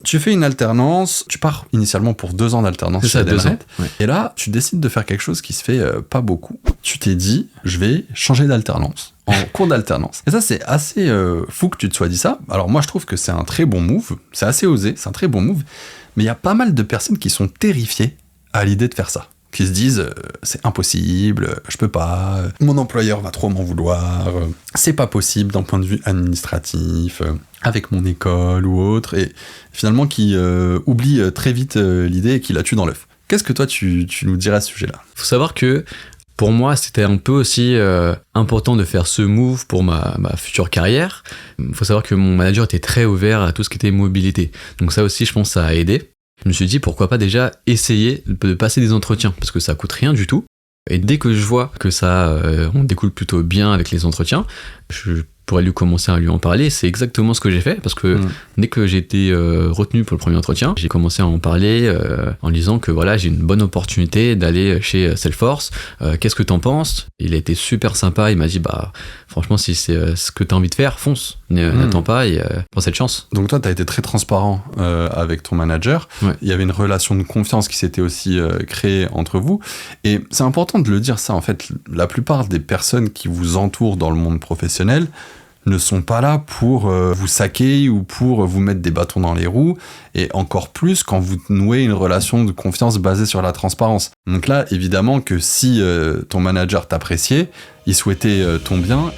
Tu fais une alternance, tu pars initialement pour 2 ans d'alternance chez Edenred, et là, tu décides de faire quelque chose qui se fait pas beaucoup. Tu t'es dit, je vais changer d'alternance, en cours d'alternance. Et ça, c'est assez fou que tu te sois dit ça. Alors moi, je trouve que c'est un très bon move, c'est assez osé, c'est un très bon move, mais il y a pas mal de personnes qui sont terrifiées à l'idée de faire ça, qui se disent c'est impossible, je peux pas, mon employeur va trop m'en vouloir, c'est pas possible d'un point de vue administratif, avec mon école ou autre, et finalement qui oublie très vite l'idée et qui la tue dans l'œuf. Qu'est-ce que toi tu nous dirais à ce sujet-là ? Faut savoir que pour moi, c'était un peu aussi important de faire ce move pour ma future carrière. Il faut savoir que mon manager était très ouvert à tout ce qui était mobilité. Donc ça aussi, je pense, ça a aidé. Je me suis dit, pourquoi pas déjà essayer de passer des entretiens, parce que ça coûte rien du tout. Et dès que je vois que ça, on découle plutôt bien avec les entretiens, je pourrais commencer à lui en parler. C'est exactement ce que j'ai fait, parce que dès que j'ai été retenu pour le premier entretien, j'ai commencé à en parler en disant que voilà, j'ai une bonne opportunité d'aller chez Salesforce. Qu'est-ce que t'en penses ? Il a été super sympa, il m'a dit franchement, si c'est ce que t'as envie de faire, fonce, n'attends pas et prends cette chance. Donc toi, t'as été très transparent avec ton manager. Ouais. Il y avait une relation de confiance qui s'était aussi créée entre vous. Et c'est important de le dire ça, en fait, la plupart des personnes qui vous entourent dans le monde professionnel ne sont pas là pour vous saquer ou pour vous mettre des bâtons dans les roues, et encore plus quand vous nouez une relation de confiance basée sur la transparence. Donc là, évidemment que si ton manager t'appréciait, il souhaitait ton bien,